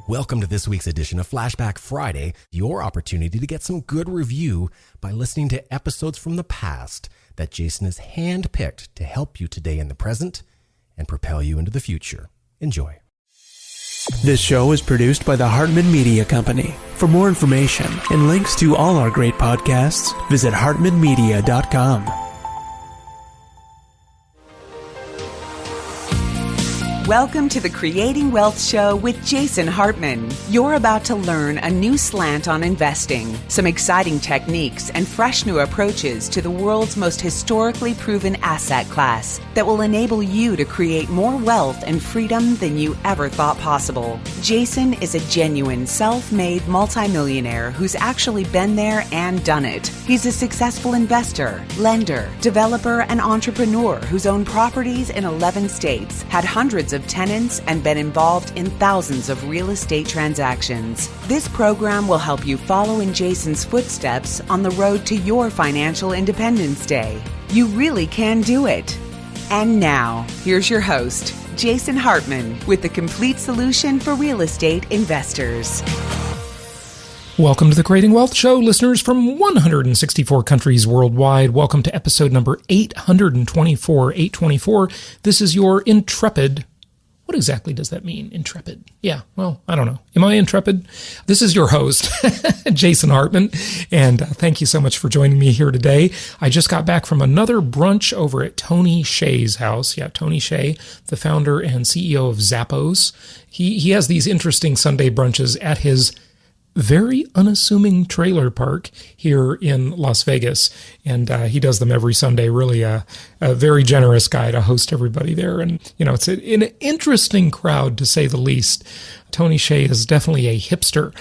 Welcome to this week's edition of Flashback Friday, your opportunity to get some good review by listening to episodes from the past that Jason has handpicked to help you today in the present and propel you into the future. Enjoy. This show is produced by the Hartman Media Company. For more information and links to all our great podcasts, visit hartmanmedia.com. Welcome to the Creating Wealth Show with Jason Hartman. You're about to learn a new slant on investing, some exciting techniques, and fresh new approaches to the world's most historically proven asset class that will enable you to create more wealth and freedom than you ever thought possible. Jason is a genuine self-made multimillionaire who's actually been there and done it. He's a successful investor, lender, developer, and entrepreneur who's owned properties in 11 states, had hundreds of tenants, and been involved in thousands of real estate transactions. This program will help you follow in Jason's footsteps on the road to your financial independence day. You really can do it. And now, here's your host, Jason Hartman, with the complete solution for real estate investors. Welcome to the Creating Wealth Show, listeners from 164 countries worldwide. Welcome to episode number 824. This is your intrepid. What exactly does that mean, intrepid? Yeah, well, I don't know. Am I intrepid? This is your host, Jason Hartman, and thank you so much for joining me here today. I just got back from another brunch over at Tony Hsieh's house. Yeah, Tony Hsieh, the founder and CEO of Zappos. He has these interesting Sunday brunches at his very unassuming trailer park here in Las Vegas. And he does them every Sunday. Really a very generous guy to host everybody there. And, you know, it's an interesting crowd, to say the least. Tony Hsieh is definitely a hipster.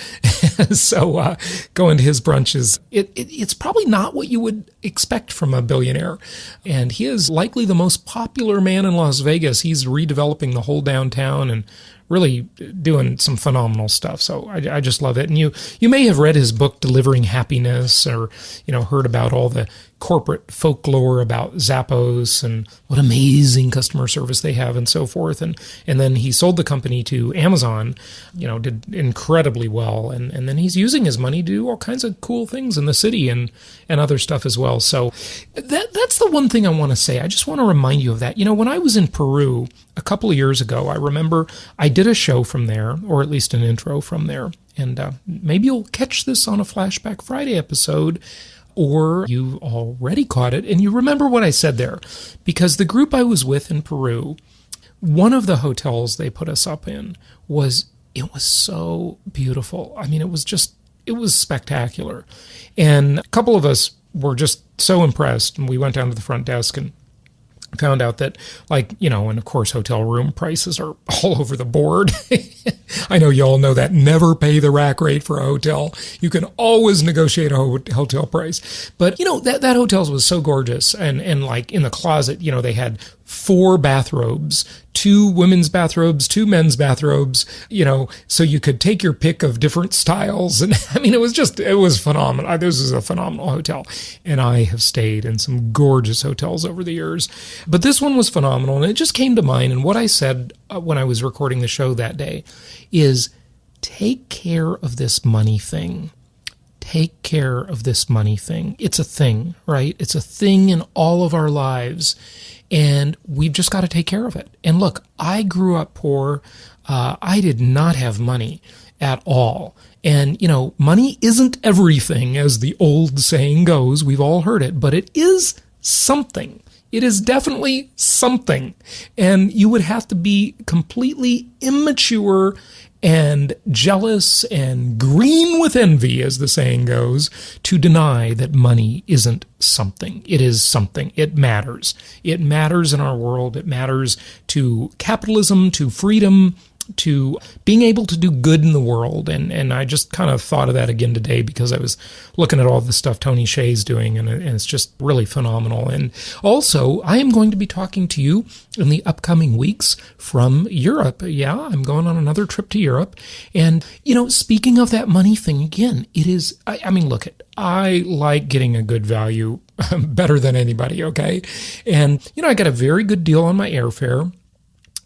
So going to his brunches, it's probably not what you would expect from a billionaire. And he is likely the most popular man in Las Vegas. He's redeveloping the whole downtown and really doing some phenomenal stuff. So I just love it. And you may have read his book, Delivering Happiness, or, you know, heard about all the corporate folklore about Zappos and what amazing customer service they have and so forth. And then he sold the company to Amazon, you know, did incredibly well. And then he's using his money to do all kinds of cool things in the city and other stuff as well. So that's the one thing I want to say. I just want to remind you of that. You know, when I was in Peru a couple of years ago, I remember I did a show from there, or at least an intro from there. And maybe you'll catch this on a Flashback Friday episode, or you already caught it and you remember what I said there. Because the group I was with in Peru, one of the hotels they put us up in was so beautiful. I mean, it was spectacular. And a couple of us were just so impressed, and we went down to the front desk and found out that, like, you know, and of course hotel room prices are all over the board. I know you all know that. Never pay the rack rate for a hotel. You can always negotiate a hotel price. But, you know, that hotel was so gorgeous. And like in the closet, you know, they had 4 bathrobes, 2 women's bathrobes, 2 men's bathrobes, you know, so you could take your pick of different styles. And I mean, it was phenomenal. This is a phenomenal hotel. And I have stayed in some gorgeous hotels over the years. But this one was phenomenal. And it just came to mind. And what I said when I was recording the show that day is, take care of this money thing. Take care of this money thing. It's a thing, right? It's a thing in all of our lives. And we've just got to take care of it. And look, I grew up poor. I did not have money at all. And, you know, money isn't everything, as the old saying goes. We've all heard it, but it is something. It is definitely something. And you would have to be completely immature and jealous and green with envy, as the saying goes, to deny that money isn't something. It is something. It matters. It matters in our world. It matters to capitalism, to freedom, to being able to do good in the world. And I just kind of thought of that again today because I was looking at all the stuff Tony Hsieh's doing, and it's just really phenomenal. And also, I am going to be talking to you in the upcoming weeks from Europe. Yeah, I'm going on another trip to Europe. And, you know, speaking of that money thing again, it is, I mean, look, I like getting a good value better than anybody, okay? And, you know, I got a very good deal on my airfare.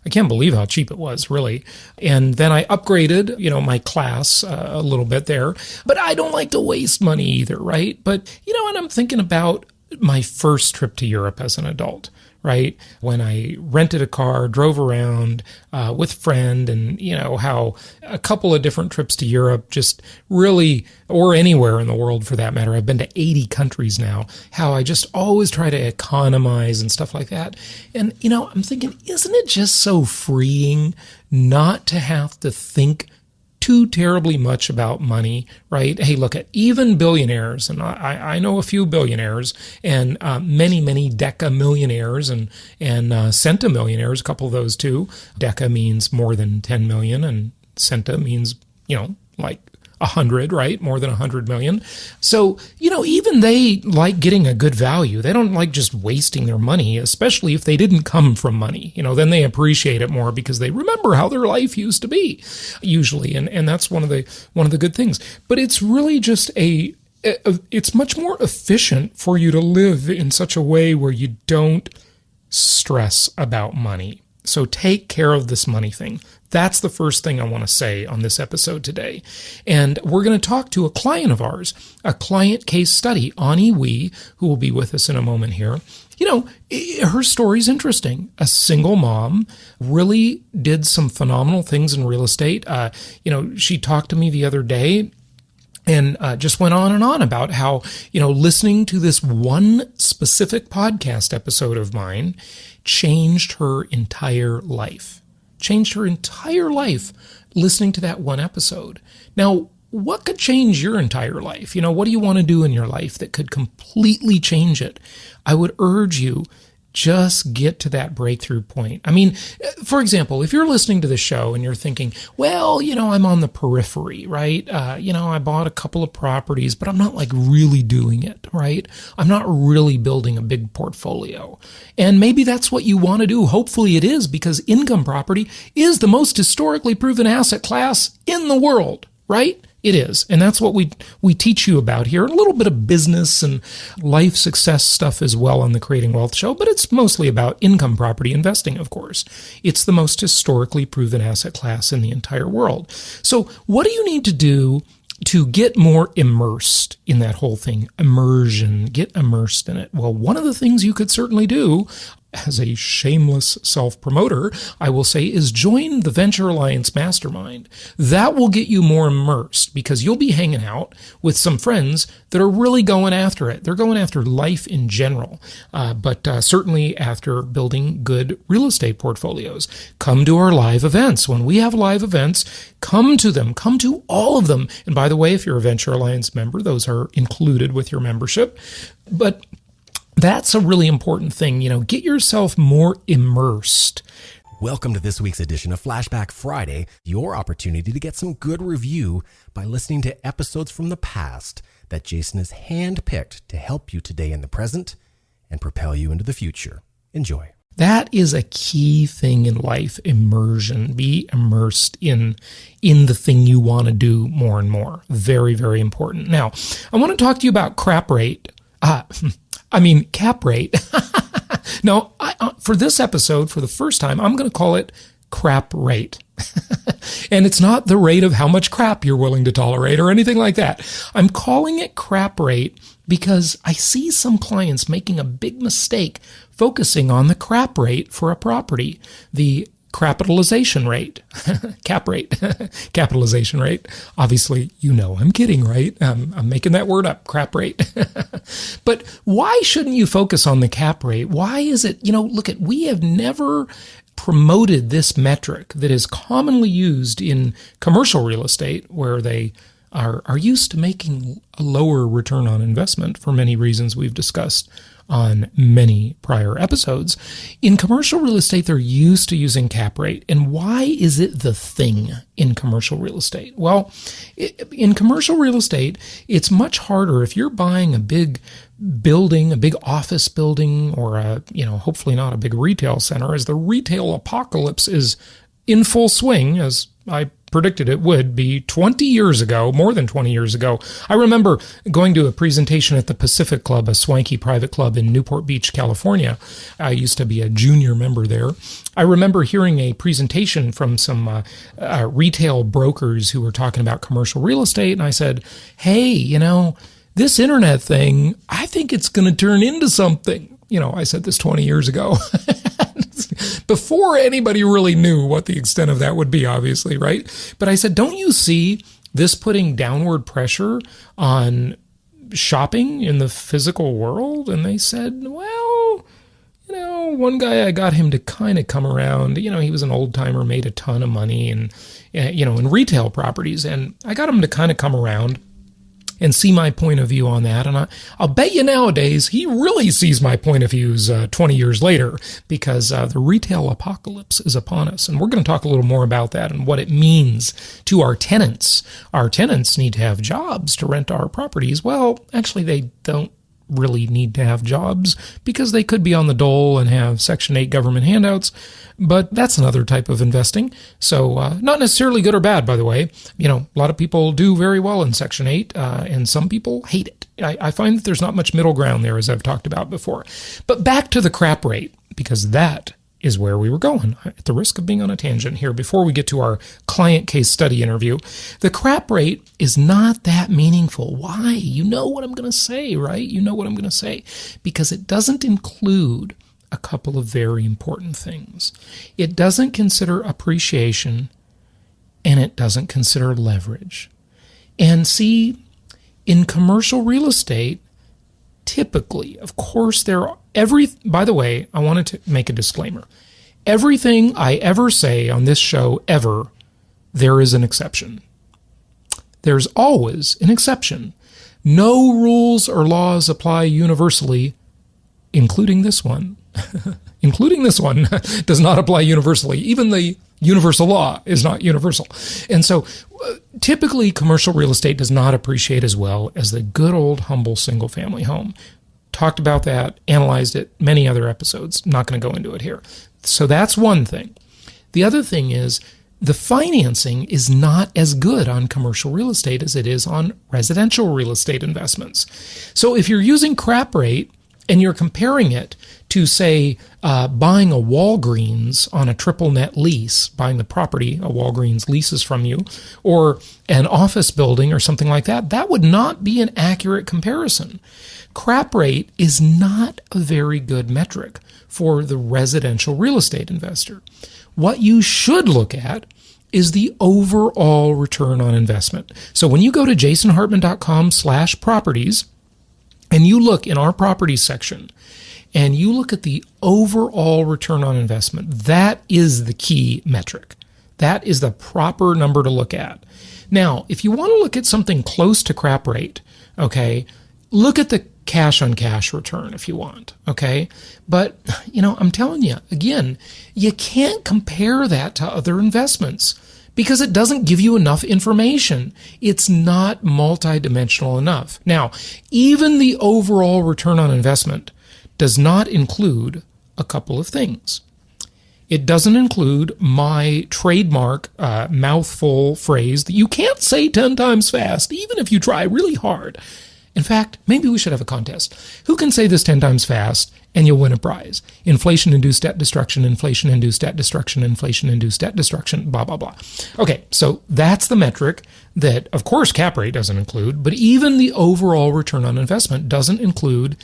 I can't believe how cheap it was, really. And then I upgraded, my class a little bit there. But I don't like to waste money either, right? But, and I'm thinking about my first trip to Europe as an adult, right? When I rented a car, drove around with a friend, and, how a couple of different trips to Europe just really, or anywhere in the world for that matter, I've been to 80 countries now, how I just always try to economize and stuff like that. And, I'm thinking, isn't it just so freeing not to have to think too terribly much about money, right? Hey, look at even billionaires, and I know a few billionaires, and many decamillionaires and centimillionaires, a couple of those too. Deca means more than 10 million, and centa means, like 100, right? More than 100 million. So, even they like getting a good value. They don't like just wasting their money, especially if they didn't come from money. Then they appreciate it more because they remember how their life used to be, usually. And that's one of the good things. But it's really just it's much more efficient for you to live in such a way where you don't stress about money. So take care of this money thing. That's the first thing I want to say on this episode today. And we're going to talk to a client of ours, a client case study, Ani Wee, who will be with us in a moment here. Her story's interesting. A single mom really did some phenomenal things in real estate. She talked to me the other day and just went on and on about how, listening to this one specific podcast episode of mine changed her entire life. Changed her entire life listening to that one episode. Now, what could change your entire life? What do you want to do in your life that could completely change it? I would urge you, just get to that breakthrough point. I mean, for example, if you're listening to the show and you're thinking, well, I'm on the periphery, right? I bought a couple of properties, but I'm not like really doing it, right? I'm not really building a big portfolio. And maybe that's what you want to do. Hopefully it is, because income property is the most historically proven asset class in the world, right? It is. And that's what we teach you about here. A little bit of business and life success stuff as well on the Creating Wealth Show, but it's mostly about income property investing, of course. It's the most historically proven asset class in the entire world. So what do you need to do to get more immersed in that whole thing? Immersion, get immersed in it. Well, one of the things you could certainly do as a shameless self-promoter, I will say, is join the Venture Alliance Mastermind. That will get you more immersed because you'll be hanging out with some friends that are really going after it. They're going after life in general, but certainly after building good real estate portfolios. Come to our live events. When we have live events, come to them. Come to all of them. And by the way, if you're a Venture Alliance member, those are included with your membership. But that's a really important thing. Get yourself more immersed. Welcome to this week's edition of Flashback Friday, your opportunity to get some good review by listening to episodes from the past that Jason has handpicked to help you today in the present and propel you into the future. Enjoy. That is a key thing in life, immersion. Be immersed in the thing you want to do more and more. Very, very important. Now, I want to talk to you about cap rate. No, for this episode, for the first time, I'm going to call it crap rate. And it's not the rate of how much crap you're willing to tolerate or anything like that. I'm calling it crap rate because I see some clients making a big mistake focusing on the crap rate for a property, the capitalization rate, cap rate, capitalization rate. Obviously, I'm kidding, right? I'm making that word up, crap rate. But why shouldn't you focus on the cap rate? Why is it, we have never promoted this metric that is commonly used in commercial real estate where they are used to making a lower return on investment for many reasons we've discussed on many prior episodes. In commercial real estate, they're used to using cap rate. And why is it the thing in commercial real estate? Well, in commercial real estate, it's much harder if you're buying a big building, a big office building, or hopefully not a big retail center, as the retail apocalypse is in full swing, as I predicted it would be 20 years ago, more than 20 years ago. I remember going to a presentation at the Pacific Club, a swanky private club in Newport Beach, California. I used to be a junior member there. I remember hearing a presentation from some retail brokers who were talking about commercial real estate, and I said, hey, this internet thing, I think it's going to turn into something. I said this 20 years ago. Before anybody really knew what the extent of that would be, obviously, right? But I said, don't you see this putting downward pressure on shopping in the physical world? And they said, well, one guy, I got him to kind of come around. He was an old timer, made a ton of money and, in retail properties. And I got him to kind of come around and see my point of view on that. And I'll bet you nowadays he really sees my point of views 20 years later, because the retail apocalypse is upon us. And we're going to talk a little more about that and what it means to our tenants. Our tenants need to have jobs to rent our properties. Well, actually, they don't really need to have jobs because they could be on the dole and have Section 8 government handouts, but that's another type of investing. So not necessarily good or bad, by the way. A lot of people do very well in Section 8, and some people hate it. I find that there's not much middle ground there, as I've talked about before. But back to the crap rate, because that is where we were going, at the risk of being on a tangent here before we get to our client case study interview. The crap rate is not that meaningful. Why? You know what I'm going to say, right? You know what I'm going to say. Because it doesn't include a couple of very important things. It doesn't consider appreciation, and it doesn't consider leverage. And see, in commercial real estate, typically, of course, by the way, I wanted to make a disclaimer. Everything I ever say on this show, ever, there is an exception. There's always an exception. No rules or laws apply universally, including this one. Including this one does not apply universally. Even the universal law is not universal. And so typically commercial real estate does not appreciate as well as the good old humble single family home. Talked about that, analyzed it, many other episodes. Not going to go into it here. So that's one thing. The other thing is the financing is not as good on commercial real estate as it is on residential real estate investments. So if you're using crap rate and you're comparing it to, say, buying a Walgreens on a triple net lease, buying the property a Walgreens leases from you, or an office building or something like that, that would not be an accurate comparison. Crap rate is not a very good metric for the residential real estate investor. What you should look at is the overall return on investment. So when you go to jasonhartman.com/properties, and you look in our properties section, and you look at the overall return on investment, that is the key metric. That is the proper number to look at. Now, if you want to look at something close to crap rate, okay, look at the cash on cash return if you want, okay? But, I'm telling you, again, you can't compare that to other investments because it doesn't give you enough information. It's not multidimensional enough. Now, even the overall return on investment does not include a couple of things. It doesn't include my trademark mouthful phrase that you can't say 10 times fast, even if you try really hard. In fact, maybe we should have a contest. Who can say this 10 times fast and you'll win a prize? Inflation-induced debt destruction, inflation-induced debt destruction, inflation-induced debt destruction, blah, blah, blah. Okay, so that's the metric that, of course, cap rate doesn't include, but even the overall return on investment doesn't include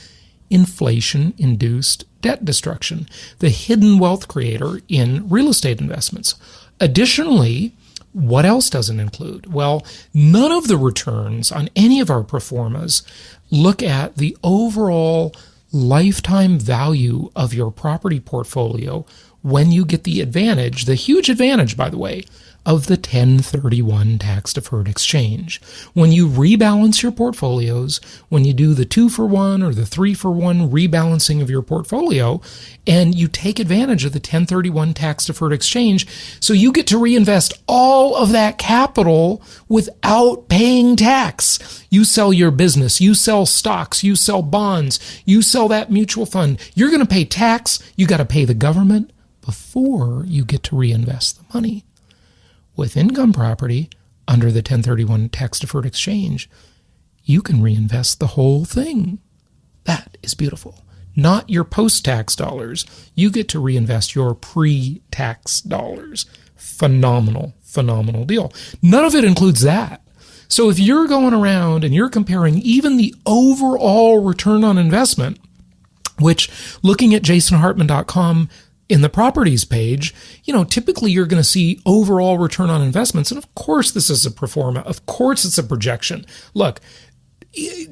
inflation-induced debt destruction, the hidden wealth creator in real estate investments. Additionally, what else doesn't include? Well, none of the returns on any of our pro formas look at the overall lifetime value of your property portfolio when you get the advantage, the huge advantage, by the way, of the 1031 tax-deferred exchange. When you rebalance your portfolios, when you do the 2-for-1 or the 3-for-1 rebalancing of your portfolio, and you take advantage of the 1031 tax-deferred exchange, so you get to reinvest all of that capital without paying tax. You sell your business, you sell stocks, you sell bonds, you sell that mutual fund. You're going to pay tax. You got to pay the government before you get to reinvest the money. with income property under the 1031 tax-deferred exchange, you can reinvest the whole thing. That is beautiful. Not your post-tax dollars. You get to reinvest your pre-tax dollars. Phenomenal, phenomenal deal. None of it includes that. So if you're going around and you're comparing even the overall return on investment, which looking at jasonhartman.com in the properties page, typically you're going to see overall return on investments. And of course, this is a pro forma. Of course, it's a projection. Look,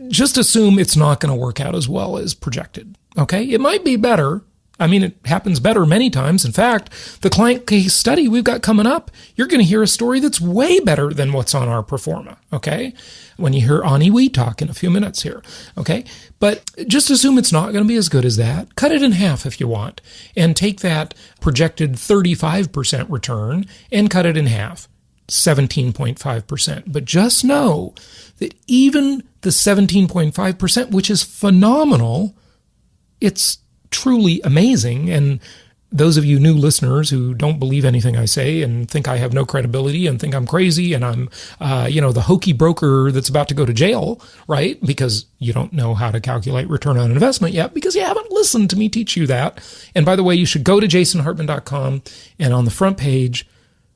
just assume it's not going to work out as well as projected. Okay. It might be better. I mean, it happens better many times. In fact, the client case study we've got coming up, you're going to hear a story that's way better than what's on our pro forma. Okay. When you hear Ani Wee talk in a few minutes here. Okay. But just assume it's not going to be as good as that. Cut it in half if you want, and take that projected 35% return and cut it in half, 17.5%. But just know that even the 17.5%, which is phenomenal, it's truly amazing. And those of you new listeners who don't believe anything I say and think I have no credibility and think I'm crazy and I'm, the hokey broker that's about to go to jail, right? Because you don't know how to calculate return on investment yet because you haven't listened to me teach you that. And by the way, you should go to jasonhartman.com and on the front page,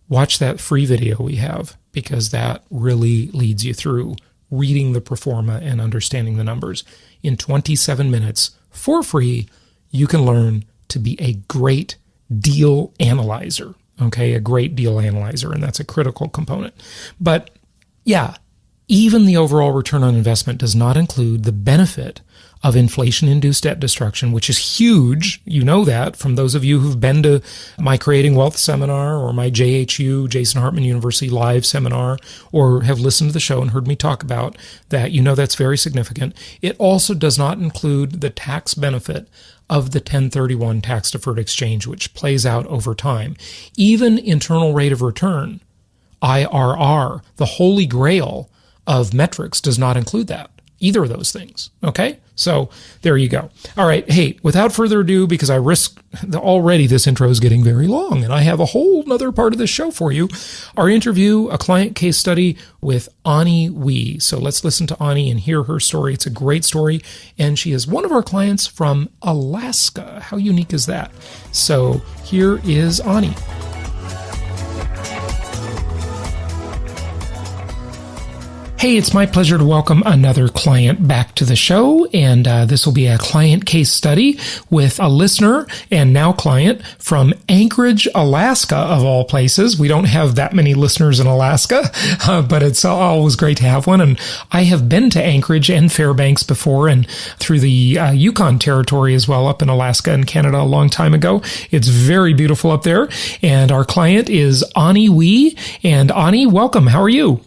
watch that free video we have, because that really leads you through reading the pro forma and understanding the numbers. In 27 minutes for free, you can learn to be a great deal analyzer, okay? A great deal analyzer, and that's a critical component. But yeah, even the overall return on investment does not include the benefit of inflation-induced debt destruction, which is huge. You know that from those of you who've been to my Creating Wealth seminar or my JHU, Jason Hartman University live seminar, or have listened to the show and heard me talk about that. You know that's very significant. It also does not include the tax benefit of the 1031 tax-deferred exchange, which plays out over time. Even internal rate of return, IRR, the holy grail of metrics, does not include that. Either of those things. Okay? So there you go. All right. Hey, without further ado, because I risk already this intro is getting very long and I have a whole nother part of this show for you. Our interview, a client case study with Ani Wee. So let's listen to Ani and hear her story. It's a great story. And she is one of our clients from Alaska. How unique is that? So here is Ani. Hey, it's my pleasure to welcome another client back to the show, and this will be a client case study with a listener and now client from Anchorage, Alaska, of all places. We don't have that many listeners in Alaska, but it's always great to have one, and I have been to Anchorage and Fairbanks before, and through the Yukon Territory as well, up in Alaska and Canada a long time ago. It's very beautiful up there, and our client is Ani Wee, and Ani, welcome. How are you?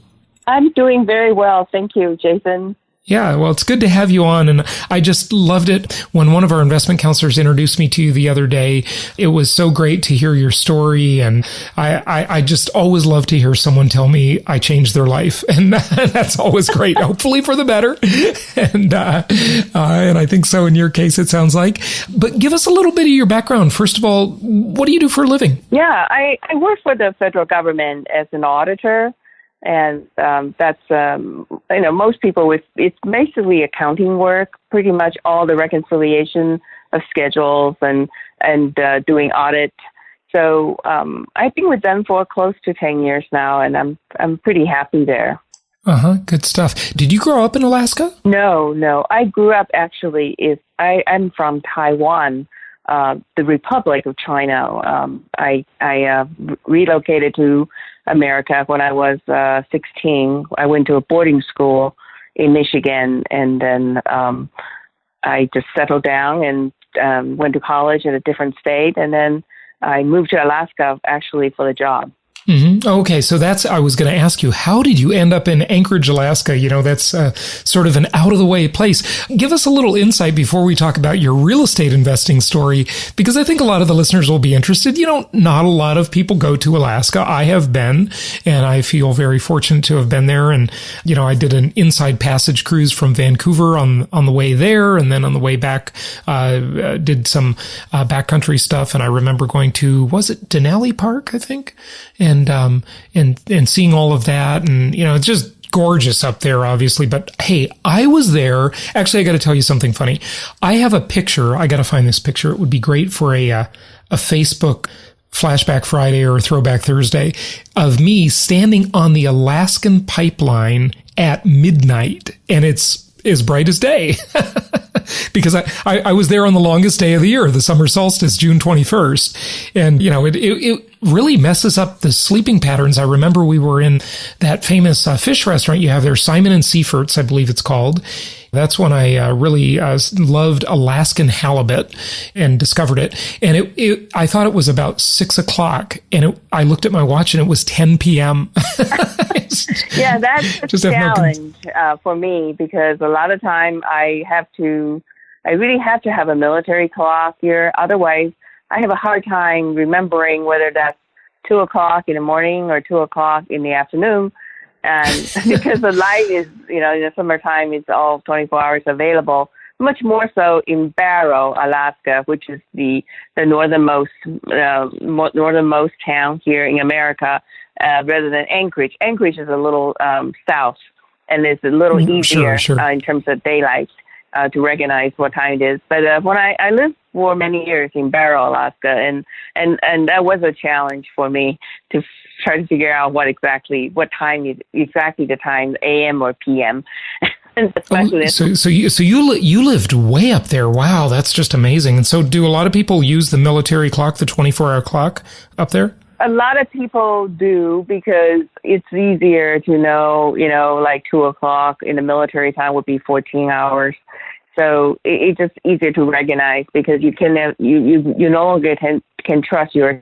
I'm doing very well. Thank you, Jason. Yeah, well, it's good to have you on. And I just loved it when one of our investment counselors introduced me to you the other day. It was so great to hear your story. And I just always love to hear someone tell me I changed their life. And that's always great, hopefully for the better. And I think so in your case, it sounds like. But give us a little bit of your background. First of all, what do you do for a living? Yeah, I work for the federal government as an auditor. And that's, most people it's basically accounting work, pretty much all the reconciliation of schedules and doing audit. So I've been with them for close to 10 years now, and I'm pretty happy there. Good stuff. Did you grow up in Alaska? No. I grew up I'm from Taiwan, the Republic of China. I relocated to America when I was 16. I went to a boarding school in Michigan, and then I just settled down and went to college in a different state, and then I moved to Alaska actually for the job. Mm-hmm. Okay, so I was going to ask you, how did you end up in Anchorage, Alaska? That's sort of an out-of-the-way place. Give us a little insight before we talk about your real estate investing story, because I think a lot of the listeners will be interested. Not a lot of people go to Alaska. I have been, and I feel very fortunate to have been there. And, I did an inside passage cruise from Vancouver on the way there, and then on the way back, did some backcountry stuff. And I remember going to, was it Denali Park, I think? And and seeing all of that, and it's just gorgeous up there, obviously. But hey, I was there. Actually, I got to tell you something funny. I have a picture. I got to find this picture. It would be great for a Facebook Flashback Friday or Throwback Thursday of me standing on the Alaskan pipeline at midnight, and it's as bright as day. Because I was there on the longest day of the year, the summer solstice, June 21st. And, it really messes up the sleeping patterns. I remember we were in that famous fish restaurant you have there, Simon and Seifert's, I believe it's called. That's when I really loved Alaskan halibut and discovered it. And I thought it was about 6:00, and I looked at my watch and it was 10 p.m. Yeah, that's a challenge for me, because a lot of time I really have to have a military clock here. Otherwise, I have a hard time remembering whether that's 2:00 in the morning or 2:00 in the afternoon. And because the light is, in the summertime, it's all 24 hours available, much more so in Barrow, Alaska, which is the northernmost town here in America, rather than Anchorage. Anchorage is a little south, and it's a little easier in terms of daylight to recognize what time it is. But when I lived for many years in Barrow, Alaska, and that was a challenge for me to try to figure out what time is exactly the time, AM or PM. So you lived way up there. Wow, that's just amazing. And so do a lot of people use the military clock, the 24-hour clock up there? A lot of people do, because it's easier to know, like 2:00 in the military time would be 14 hours. So it's just easier to recognize, because you no longer can trust your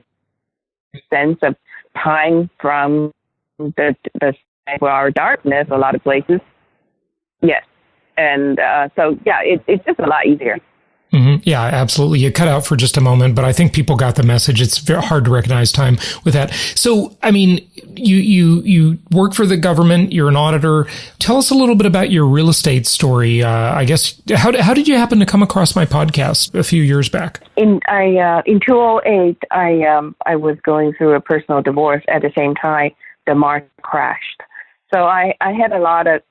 sense of time from the 24-hour darkness a lot of places. Yes. And so, yeah, it's just a lot easier. Mm-hmm. Yeah, absolutely. You cut out for just a moment, but I think people got the message. It's very hard to recognize time with that. So, I mean, you work for the government. You're an auditor. Tell us a little bit about your real estate story. I guess, how did you happen to come across my podcast a few years back? In 2008, I was going through a personal divorce. At the same time, the market crashed. So I had a lot of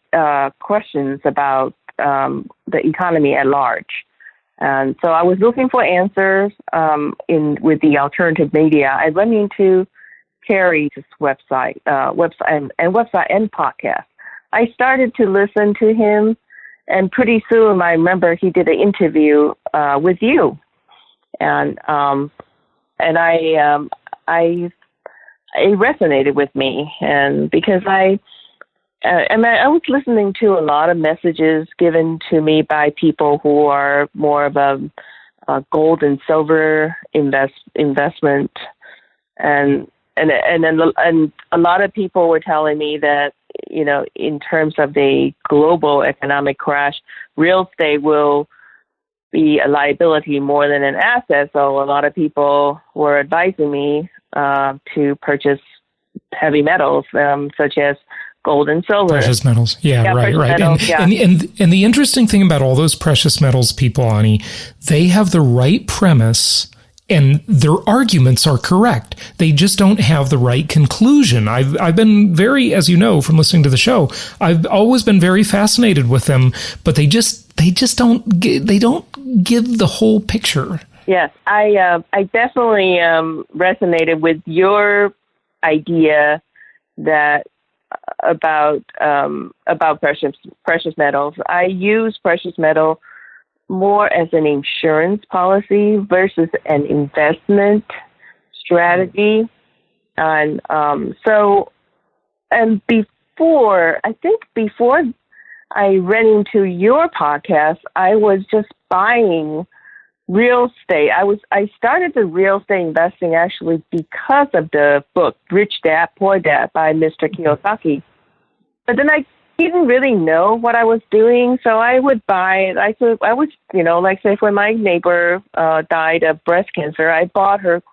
questions about the economy at large. And so I was looking for answers with the alternative media. I went into Terry's website and podcast. I started to listen to him, and pretty soon I remember he did an interview with you, and it resonated with me, and because I was listening to a lot of messages given to me by people who are more of a gold and silver investment, and a lot of people were telling me that, in terms of the global economic crash, real estate will be a liability more than an asset. So a lot of people were advising me to purchase heavy metals, such as gold and silver. Precious metals. Yeah, right. Metals, and the interesting thing about all those precious metals people, Ani, they have the right premise and their arguments are correct. They just don't have the right conclusion. I've been very, as you know from listening to the show, I've always been very fascinated with them, but they don't give the whole picture. Yes, I definitely resonated with your idea that about precious metals. I use precious metal more as an insurance policy versus an investment strategy. And before I ran into your podcast, I was just buying real estate. I started the real estate investing actually because of the book Rich Dad, Poor Dad by Mr. Kiyosaki. But then I didn't really know what I was doing, so I would buy it. I would, like say when my neighbor died of breast cancer, I bought her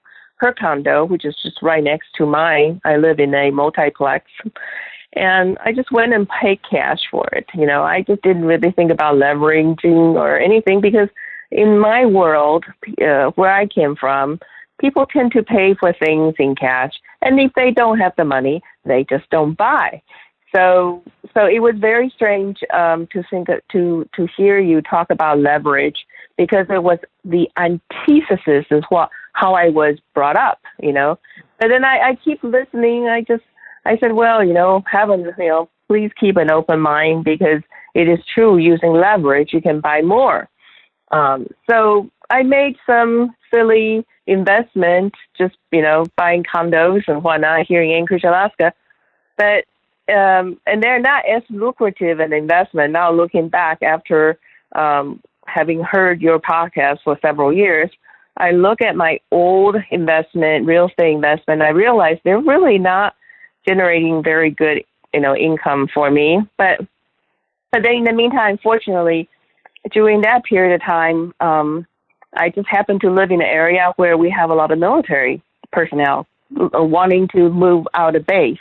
condo, which is just right next to mine. I live in a multiplex. And I just went and paid cash for it. I just didn't really think about leveraging or anything, because in my world, where I came from, people tend to pay for things in cash, and if they don't have the money, they just don't buy. So it was very strange to hear you talk about leverage, because it was the antithesis of how I was brought up, But then I keep listening. I said, well, please keep an open mind, because it is true, using leverage, you can buy more. So I made some silly investment, just, buying condos and whatnot here in Anchorage, Alaska. But, and they're not as lucrative an investment now, looking back after having heard your podcast for several years. I look at my old investment, real estate investment, I realize they're really not generating very good, income for me. But then in the meantime, fortunately, during that period of time, I just happened to live in an area where we have a lot of military personnel wanting to move out of base.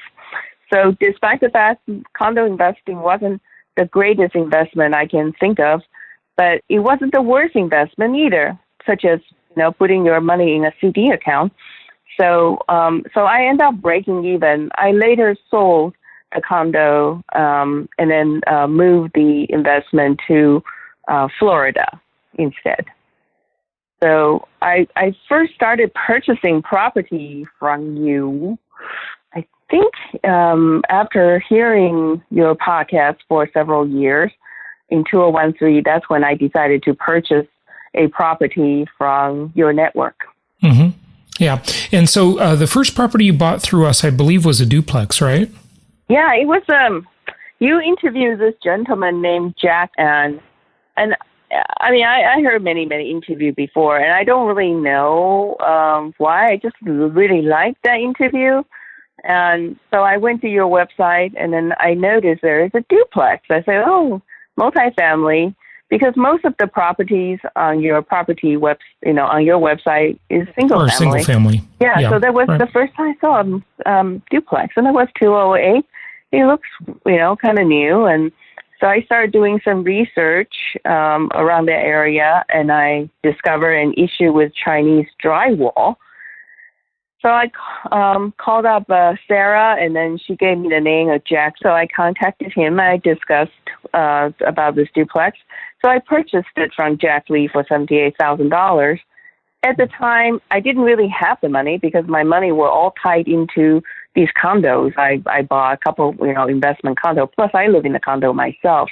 So despite the fact condo investing wasn't the greatest investment I can think of, but it wasn't the worst investment either, such as, putting your money in a CD account. So I ended up breaking even. I later sold the condo and then moved the investment to Florida instead. So I first started purchasing property from you, I think, after hearing your podcast for several years in 2013. That's when I decided to purchase a property from your network. Mm-hmm. Yeah. And so the first property you bought through us, I believe, was a duplex, right? Yeah, it was. You interviewed this gentleman named Jack, and I mean, I heard many interviews before, and I don't really know why. I just really liked that interview. And so I went to your website, and then I noticed there is a duplex. I said, oh, multifamily, because most of the properties on your on your website is single family. Single family. Yeah, so that was the first time I saw duplex, and it was 208. It looks, kind of new, and so I started doing some research around the area, and I discovered an issue with Chinese drywall. So I called up Sarah, and then she gave me the name of Jack. So I contacted him, and I discussed about this duplex. So I purchased it from Jack Lee for $78,000. At the time, I didn't really have the money because my money were all tied into these condos. I bought a couple, investment condos. Plus, I live in a condo myself.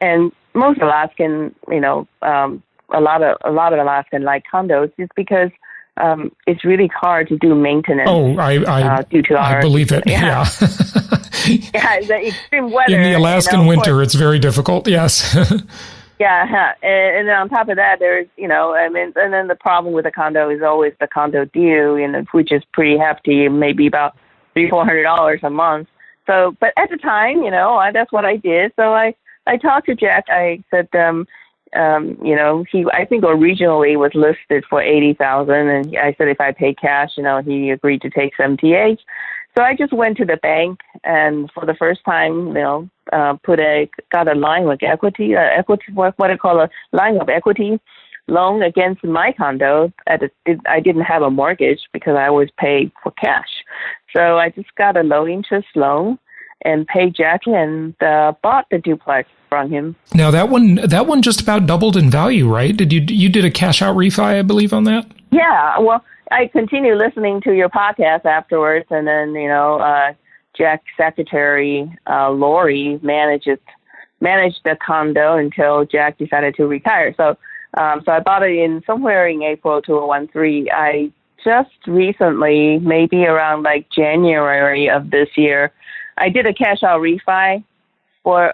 And most Alaskan, a lot of Alaskan like condos is because it's really hard to do maintenance. Oh, due to I believe it. Yeah. Yeah, the extreme weather. In the Alaskan winter, it's very difficult. Yes. Yeah, and then on top of that, there's, and then the problem with the condo is always the condo due, which is pretty hefty, maybe about $300-400 a month. So, but at the time, that's what I did. So I talked to Jack. I said, he, I think originally was listed for $80,000, and I said if I pay cash, he agreed to take $78,000. So I just went to the bank, and for the first time, got a line of equity, what I call a line of equity loan against my condo. I didn't have a mortgage because I always paid for cash. So I just got a low interest loan and paid Jack and bought the duplex from him. Now that one just about doubled in value, right? You did a cash out refi, I believe, on that? Yeah. Well, I continued listening to your podcast afterwards, and then Jack's secretary Lori managed the condo until Jack decided to retire. So I bought it in somewhere in April 2013. I just recently, maybe around like January of this year, I did a cash out refi for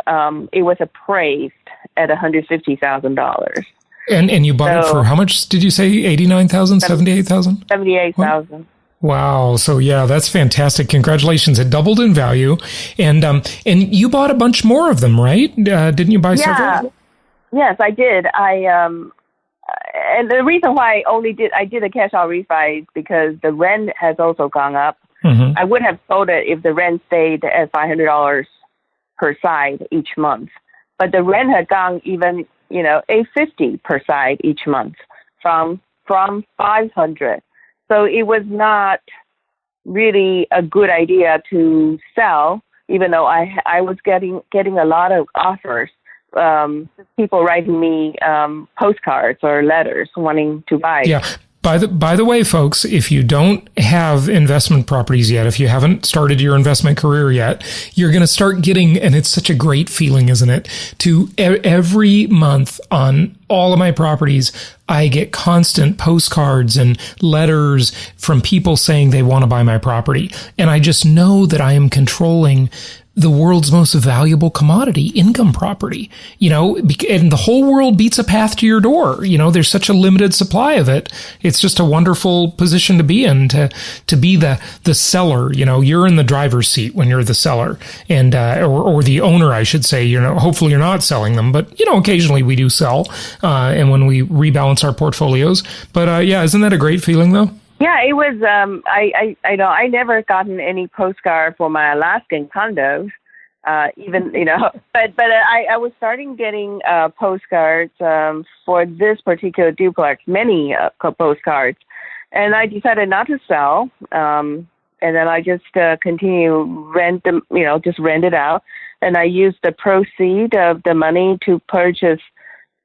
it was appraised at $150,000. And you bought it for how much did you say? $89,000, $78,000? $78,000. Wow. So yeah, that's fantastic. Congratulations. It doubled in value. And you bought a bunch more of them, right? Didn't you buy several? Yes, I did. And the reason why I did a cash out refi is because the rent has also gone up. Mm-hmm. I would have sold it if the rent stayed at $500 per side each month. But the rent had gone even, $850 per side each month from $500 So it was not really a good idea to sell, even though I was getting a lot of offers. People writing me postcards or letters wanting to buy. Yeah. By the way, folks, if you don't have investment properties yet, if you haven't started your investment career yet, you're going to start getting, and it's such a great feeling, isn't it? To every month on all of my properties, I get constant postcards and letters from people saying they want to buy my property. And I just know that I am controlling the world's most valuable commodity, income property, and the whole world beats a path to your door. There's such a limited supply of it. It's just a wonderful position to be in, to be the seller. You're in the driver's seat when you're the seller and, or the owner, I should say. Hopefully you're not selling them, but, occasionally we do sell, and when we rebalance our portfolios. But, isn't that a great feeling though? Yeah, it was. I never gotten any postcard for my Alaskan condos, But I was starting getting postcards for this particular duplex, many postcards, and I decided not to sell. And then I just continue rent them, just rent it out. And I used the proceed of the money to purchase,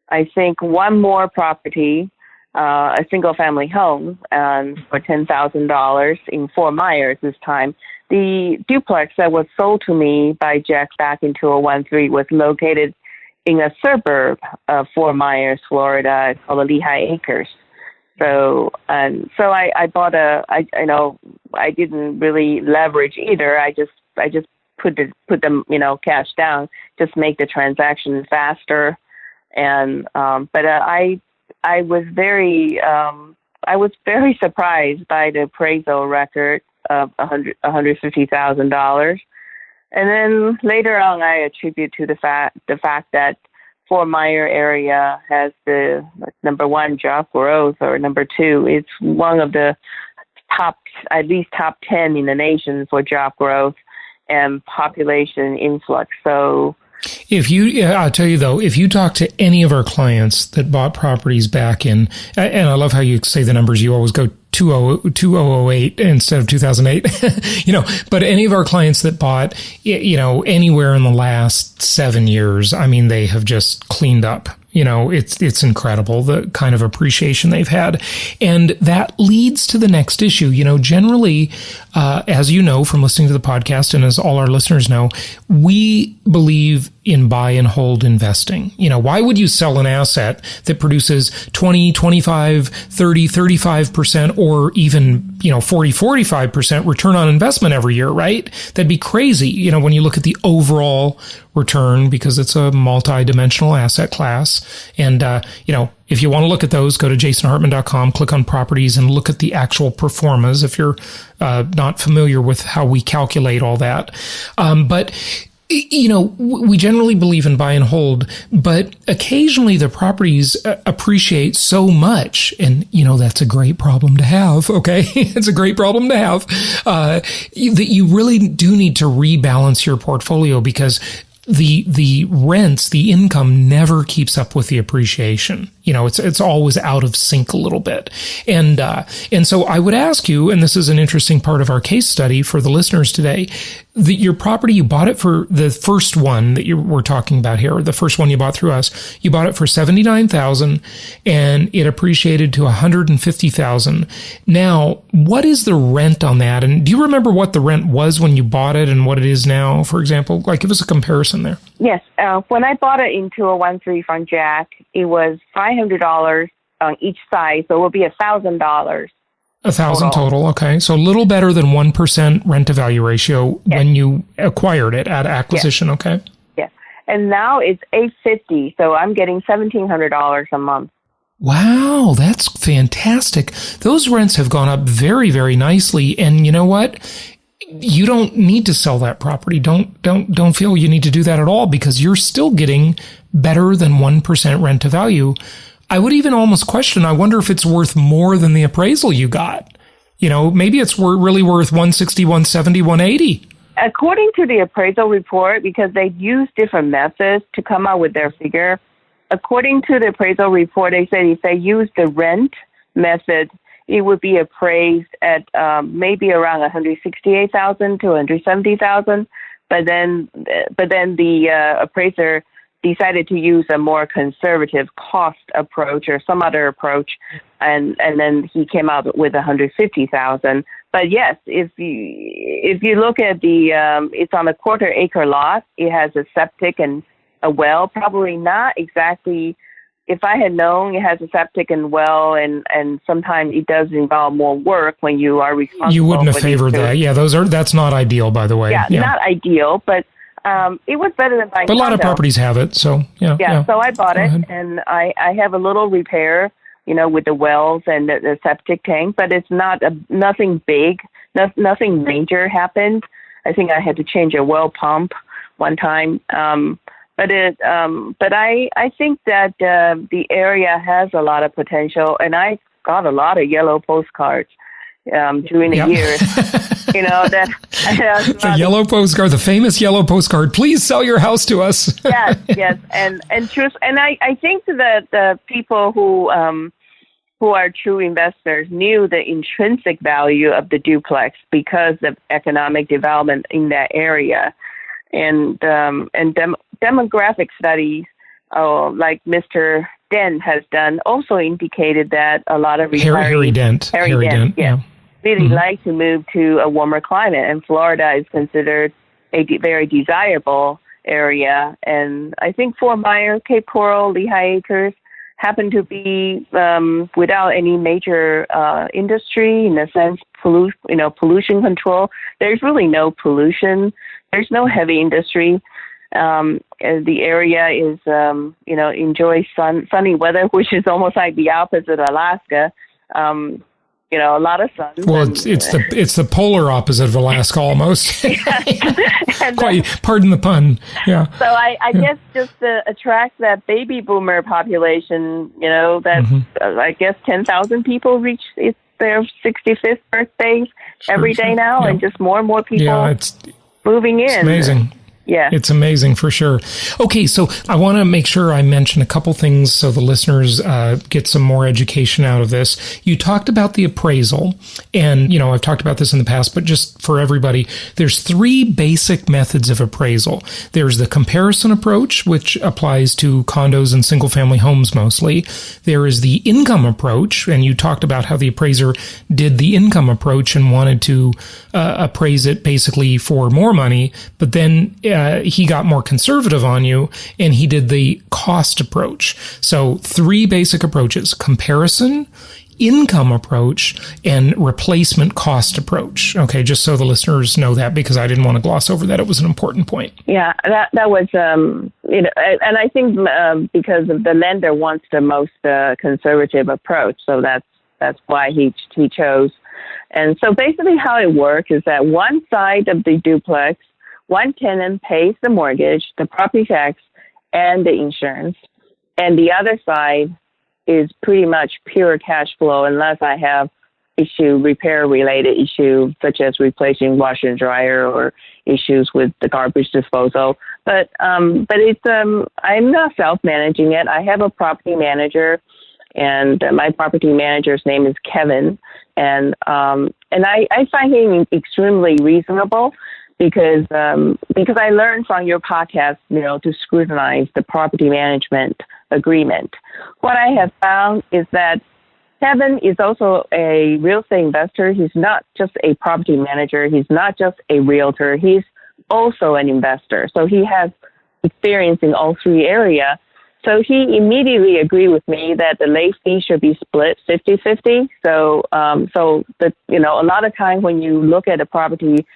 I think, one more property. A single-family home for $10,000 in Fort Myers this time. The duplex that was sold to me by Jack back in 2013 was located in a suburb of Fort Myers, Florida, called the Lehigh Acres. So I bought I didn't really leverage either. I just put them cash down, just make the transaction faster, and but I was very surprised by the appraisal record of $150,000, and then later on I attribute to the fact that Fort Myers area has the number one job growth, or number two, it's one of the at least top 10 in the nation for job growth and population influx. So. I'll tell you though, if you talk to any of our clients that bought properties back in, and I love how you say the numbers, you always go 2008 instead of 2008, but any of our clients that bought, anywhere in the last 7 years, I mean, they have just cleaned up. It's incredible, the kind of appreciation they've had. And that leads to the next issue. Generally, as you know from listening to the podcast, and as all our listeners know, we believe in buy and hold investing. Why would you sell an asset that produces 20, 25, 30, 35%, or even, 40, 45% return on investment every year, right? That'd be crazy, when you look at the overall return, because it's a multi-dimensional asset class. And, if you want to look at those, go to jasonhartman.com, click on properties, and look at the actual performas if you're not familiar with how we calculate all that. But we generally believe in buy and hold, but occasionally the properties appreciate so much. And, that's a great problem to have. Okay. It's a great problem to have, that you really do need to rebalance your portfolio, because the rents, the income never keeps up with the appreciation. It's always out of sync a little bit. And so I would ask you, and this is an interesting part of our case study for the listeners today, that your property, you bought it for the first one that we're talking about here, the first one you bought through us, you bought it for $79,000 and it appreciated to $150,000. Now, what is the rent on that? And do you remember what the rent was when you bought it and what it is now, for example? Like, give us a comparison there. Yes. When I bought it in 2013 from Jack, it was $500 on each side, so it will be $1,000. $1,000 total. Okay. So a little better than 1% rent to value ratio when you acquired it at acquisition. Yes. Okay. Yes. And now it's $850. So I'm getting $1,700 a month. Wow. That's fantastic. Those rents have gone up very, very nicely. And you know what? You don't need to sell that property. Don't feel you need to do that at all, because you're still getting better than 1% rent to value. I would even almost question, I wonder if it's worth more than the appraisal you got. Maybe it's really worth 160, 170, 180. According to the appraisal report, because they use different methods to come up with their figure, according to the appraisal report, they said if they use the rent method, it would be appraised at maybe around $168,000 to $170,000. But then the appraiser decided to use a more conservative cost approach or some other approach, and then he came out with $150,000. But yes, if you look at it's on a 1/4 acre lot. It has a septic and a well. Probably not exactly. If I had known it has a septic and well, and sometimes it does involve more work when you are responsible. You wouldn't have favored that. Yeah, that's not ideal, by the way. Yeah, not ideal, but it was better than buying. But a lot of properties have it, so yeah. Yeah, so I bought it, and I have a little repair, with the wells and the septic tank, but it's nothing big, nothing major happened. I think I had to change a well pump one time. But I think that the area has a lot of potential, and I got a lot of yellow postcards during the years. The yellow postcard, the famous yellow postcard. Please sell your house to us. yes, and I think that the people who are true investors knew the intrinsic value of the duplex because of economic development in that area, and demographic studies, like Mr. Dent has done, also indicated that a lot of Harry Dent, really like to move to a warmer climate, and Florida is considered a very desirable area. And I think Fort Myers, Cape Coral, Lehigh Acres happen to be without any major industry in the sense pollution control. There's really no pollution. There's no heavy industry. The area is, enjoys sunny weather, which is almost like the opposite of Alaska. A lot of sun. Well, it's the polar opposite of Alaska almost. Pardon the pun. Yeah. So I guess just to attract that baby boomer population, I guess 10,000 people reach their 65th birthdays every day now, and just more and more people moving in. It's amazing. Yeah. It's amazing for sure. Okay, so I want to make sure I mention a couple things so the listeners get some more education out of this. You talked about the appraisal, and, I've talked about this in the past, but just for everybody, there's 3 basic methods of appraisal. There's the comparison approach, which applies to condos and single-family homes mostly. There is the income approach, and you talked about how the appraiser did the income approach and wanted to appraise it basically for more money, but then he got more conservative on you, and he did the cost approach. So 3 basic approaches: comparison, income approach, and replacement cost approach. Okay, just so the listeners know that, because I didn't want to gloss over that. It was an important point. Yeah, that was, and I think because the lender wants the most conservative approach, so that's why he chose. And so basically how it works is that one side of the duplex, one tenant pays the mortgage, the property tax, and the insurance. And the other side is pretty much pure cash flow unless I have repair-related issue, such as replacing washer and dryer or issues with the garbage disposal. But it's I'm not self-managing it. I have a property manager, and my property manager's name is Kevin. And I find him extremely reasonable. Because I learned from your podcast, to scrutinize the property management agreement. What I have found is that Kevin is also a real estate investor. He's not just a property manager. He's not just a realtor. He's also an investor. So he has experience in all 3 areas. So he immediately agreed with me that the late fee should be split 50-50. So a lot of time when you look at a property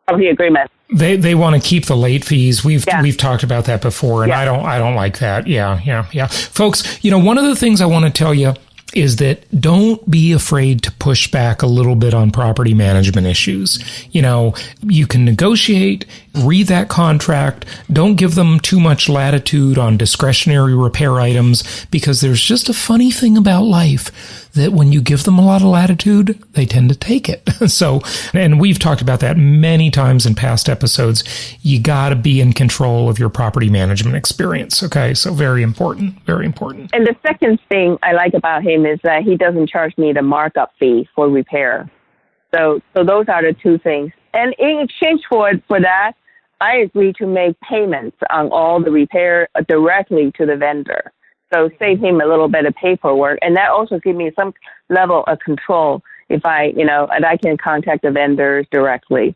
agreement, they want to keep the late fees. We've talked about that before, and I don't like that. Yeah. Folks, one of the things I want to tell you is that don't be afraid to push back a little bit on property management issues. You can negotiate, read that contract. Don't give them too much latitude on discretionary repair items, because there's just a funny thing about life that when you give them a lot of latitude, they tend to take it. So, and we've talked about that many times in past episodes. You got to be in control of your property management experience. Okay. So very important, very important. And the second thing I like about him him is that he doesn't charge me the markup fee for repair. So those are the two things. And in exchange for that, I agree to make payments on all the repair directly to the vendor. So save him a little bit of paperwork. And that also gives me some level of control if and I can contact the vendors directly.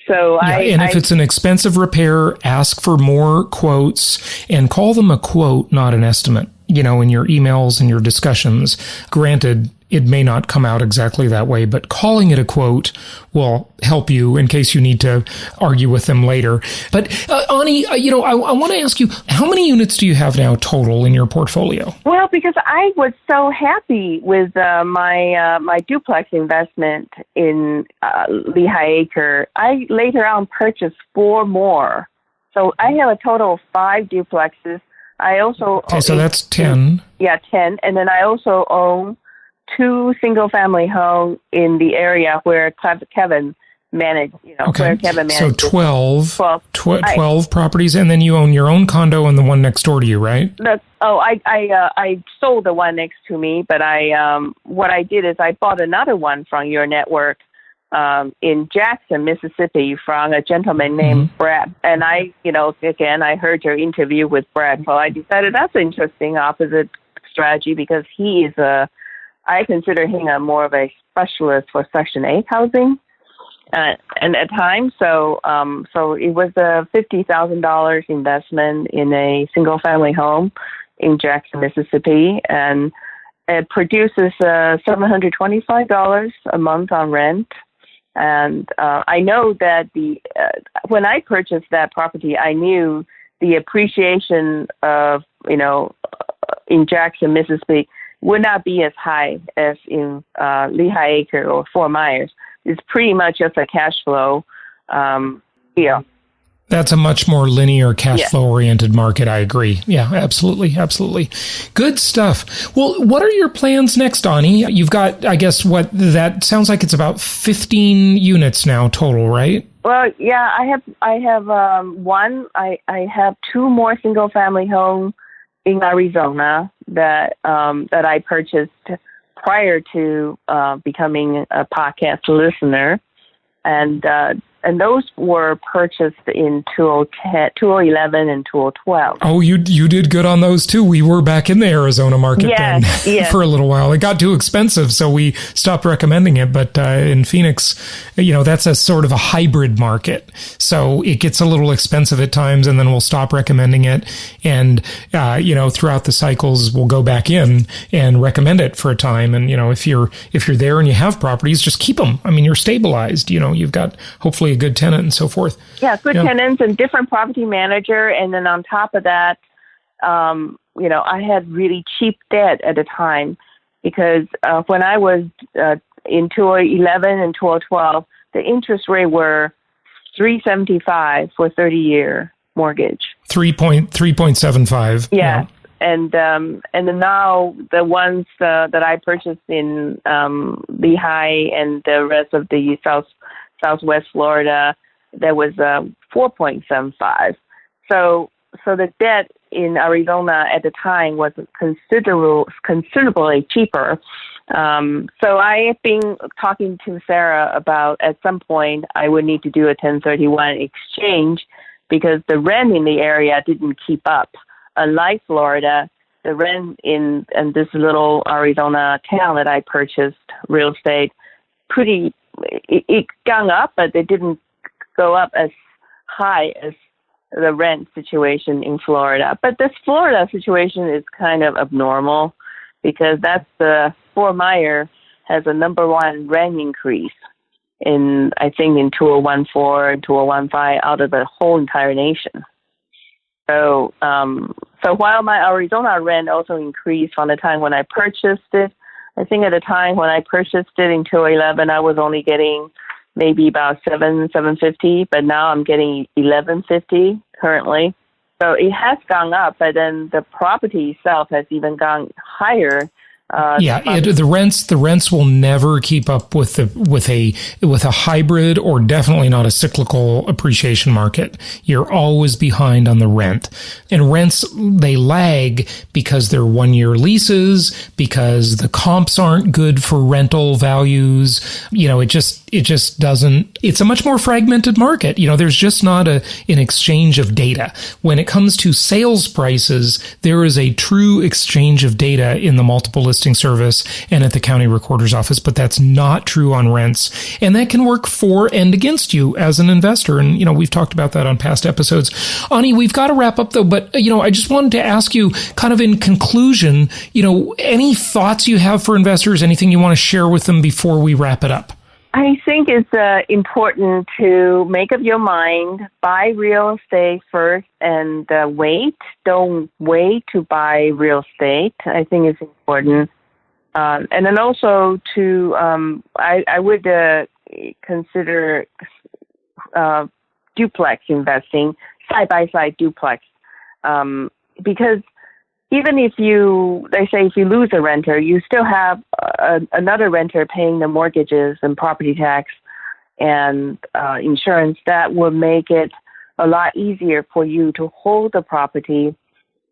So if it's an expensive repair, ask for more quotes and call them a quote, not an estimate, in your emails and your discussions. Granted, it may not come out exactly that way, but calling it a quote will help you in case you need to argue with them later. But Ani, I want to ask you, how many units do you have now total in your portfolio? Well, because I was so happy with my duplex investment in Lehigh Acre, I later on purchased 4 more. So I have a total of 5 duplexes. I also so that's 10. Yeah, 10. And then I also own 2 single-family homes in the area where Kevin managed. Where Kevin managed. So 12 properties, and then you own your own condo and the one next door to you, right? I sold the one next to me, but what I did is I bought another one from your network in Jackson, Mississippi, from a gentleman named Brad. And I heard your interview with Brad, so I decided that's an interesting opposite strategy because he is I consider him more of a specialist for Section 8 housing, and at times, so it was a $50,000 investment in a single-family home in Jackson, Mississippi, and it produces $725 a month on rent. And I know that when I purchased that property, I knew the appreciation of in Jackson, Mississippi, would not be as high as in Lehigh Acre or Fort Myers. It's pretty much just a cash flow. That's a much more linear cash flow oriented market. I agree. Yeah, absolutely. Absolutely. Good stuff. Well, what are your plans next, Ani? You've got, I guess, that sounds like it's about 15 units now total, right? Well, yeah, I have one. I have 2 more single family homes in Arizona that I purchased prior to becoming a podcast listener, and those were purchased in 2011 and 2012. Oh, you did good on those too. We were back in the Arizona market then for a little while. It got too expensive, so we stopped recommending it. But in Phoenix, that's a sort of a hybrid market. So it gets a little expensive at times, and then we'll stop recommending it. And, throughout the cycles, we'll go back in and recommend it for a time. And, if you're there and you have properties, just keep them. I mean, you're stabilized. You've got hopefully a good tenant and so forth. Yeah, good tenants and different property manager. And then on top of that, I had really cheap debt at the time because when I was in 2011 and 2012, the interest rate were $375 for 30-year mortgage. 3.75. Yeah. And then now the ones that I purchased in Lehigh and the rest of the Southwest Florida, that was 4.75. So the debt in Arizona at the time was considerably cheaper. So I have been talking to Sarah about at some point I would need to do a 1031 exchange because the rent in the area didn't keep up. Unlike Florida, the rent in this little Arizona town that I purchased real estate, it gone up, but it didn't go up as high as the rent situation in Florida. But this Florida situation is kind of abnormal because that's the Fort Myers has a number 1 rent increase in 2014 and 2015 out of the whole entire nation. So while my Arizona rent also increased from the time when I purchased it, I think at the time when I purchased it in 2011, I was only getting maybe about $750, but now I'm getting $1,150 currently. So it has gone up, but then the property itself has even gone higher The rents will never keep up with a hybrid, or definitely not a cyclical appreciation market. You're always behind on the rent. And rents, they lag because they're 1-year leases, because the comps aren't good for rental values. It just doesn't, it's a much more fragmented market. There's just not an exchange of data. When it comes to sales prices, there is a true exchange of data in the multiple listing service and at the county recorder's office, but that's not true on rents. And that can work for and against you as an investor. And, we've talked about that on past episodes. Ani, we've got to wrap up though, but, I just wanted to ask you kind of in conclusion, any thoughts you have for investors, anything you want to share with them before we wrap it up? I think it's important to make up your mind, buy real estate first and wait. Don't wait to buy real estate. I think it's important. And then also I would consider duplex investing, side-by-side duplex, because even if you lose a renter, you still have another renter paying the mortgages and property tax and insurance. That will make it a lot easier for you to hold the property.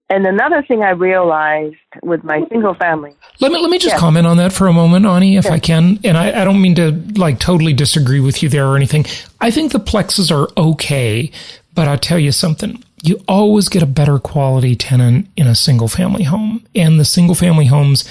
And another thing I realized with my single family. Let me just comment on that for a moment, Ani, if I can. And I don't mean to totally disagree with you there or anything. I think the plexes are okay, but I'll tell you something. You always get a better quality tenant in a single family home. And the single family homes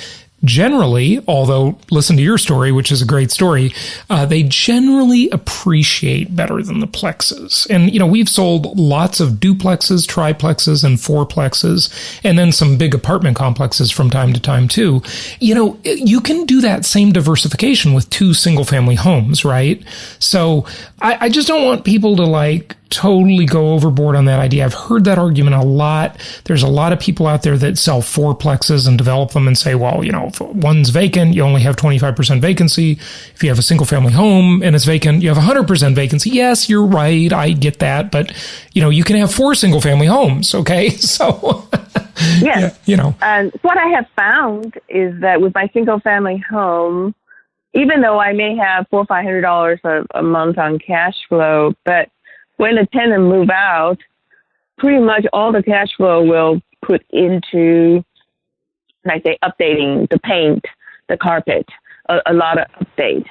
generally, although listen to your story, which is a great story, they generally appreciate better than the plexes. And, we've sold lots of duplexes, triplexes, and fourplexes, and then some big apartment complexes from time to time too. You can do that same diversification with 2 single family homes, right? So I just don't want people to totally go overboard on that idea. I've heard that argument a lot. There's a lot of people out there that sell fourplexes and develop them and say, well, if one's vacant, you only have 25% vacancy. If you have a single family home and it's vacant, you have 100% vacancy. Yes, you're right. I get that. But, you can have 4 single family homes. Okay. So, yes. Yeah, And what I have found is that with my single family home, even though I may have $400 or $500 a month on cash flow, but when a tenant move out, pretty much all the cash flow will put into, updating the paint, the carpet, a lot of update.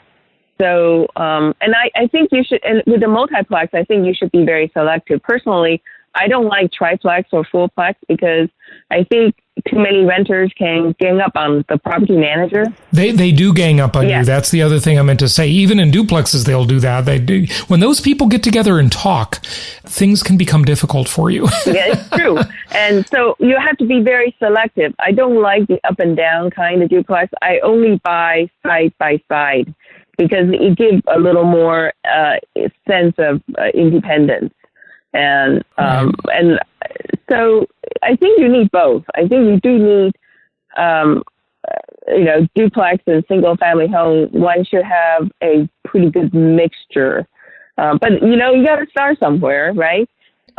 So, and I think you should, and with the multiplex, I think you should be very selective. Personally, I don't like triplex or fullplex because I think too many renters can gang up on the property manager. They do gang up on you. That's the other thing I meant to say. Even in duplexes, they'll do that. They do. When those people get together and talk, things can become difficult for you. Yeah, it's true. And so you have to be very selective. I don't like the up and down kind of duplex. I only buy side by side because it gives a little more sense of independence. And so I think you need both. I think you do need, duplex and single family home. One should have a pretty good mixture. But, you got to start somewhere, right?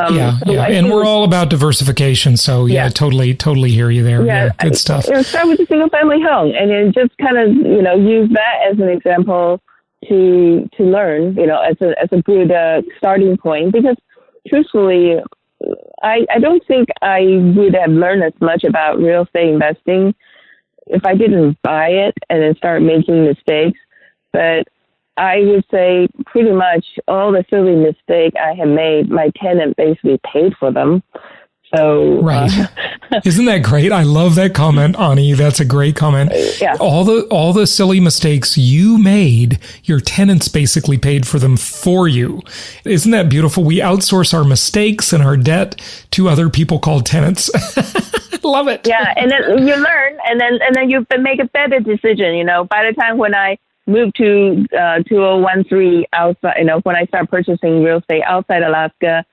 And we're all about diversification. So, totally hear you there. Yeah, good stuff. Start with the single family home and then just kind of, use that as an example to learn, as a good starting point. Because truthfully, I don't think I would have learned as much about real estate investing if I didn't buy it and then start making mistakes. But I would say pretty much all the silly mistakes I have made, my tenant basically paid for them. So, right. Isn't that great? I love that comment, Ani. That's a great comment. Yeah. All the silly mistakes you made, your tenants basically paid for them for you. Isn't that beautiful? We outsource our mistakes and our debt to other people called tenants. Love it. Yeah, and then you learn, and then you make a better decision. By the time when I moved to 2013 outside, when I started purchasing real estate outside Alaska,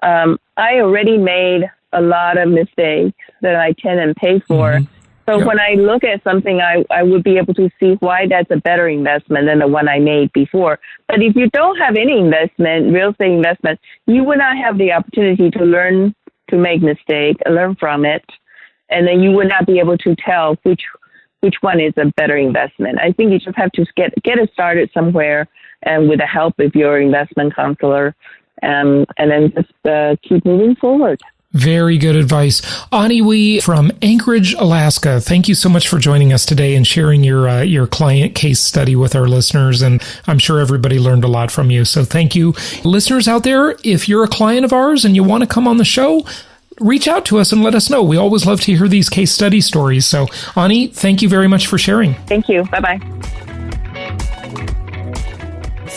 I already made a lot of mistakes that I tenant pay for. Mm-hmm. So when I look at something, I would be able to see why that's a better investment than the one I made before. But if you don't have any investment, real estate investment, you would not have the opportunity to learn to make mistakes, learn from it. And then you would not be able to tell which which one is a better investment. I think you just have to get it started somewhere, and with the help of your investment counselor, and then just keep moving forward. Very good advice. Ani from Anchorage, Alaska, thank you so much for joining us today and sharing your client case study with our listeners. And I'm sure everybody learned a lot from you. So thank you. Listeners out there, if you're a client of ours and you want to come on the show, reach out to us and let us know. We always love to hear these case study stories. So Ani, thank you very much for sharing. Thank you. Bye-bye.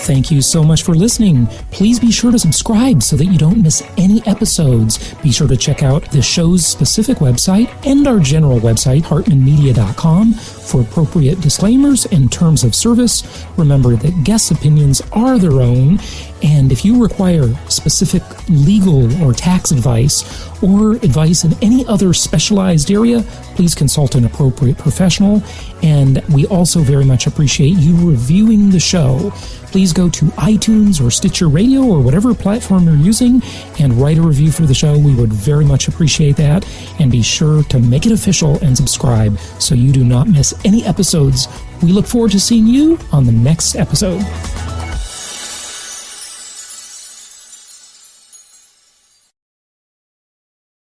Thank you so much for listening. Please be sure to subscribe so that you don't miss any episodes. Be sure to check out the show's specific website and our general website, hartmanmedia.com, for appropriate disclaimers and terms of service. Remember that guest opinions are their own, and if you require specific legal or tax advice or advice in any other specialized area, please consult an appropriate professional. And we also very much appreciate you reviewing the show. Please go to iTunes or Stitcher Radio or whatever platform you're using and write a review for the show. We would very much appreciate that. And be sure to make it official and subscribe so you do not miss any episodes. We look forward to seeing you on the next episode.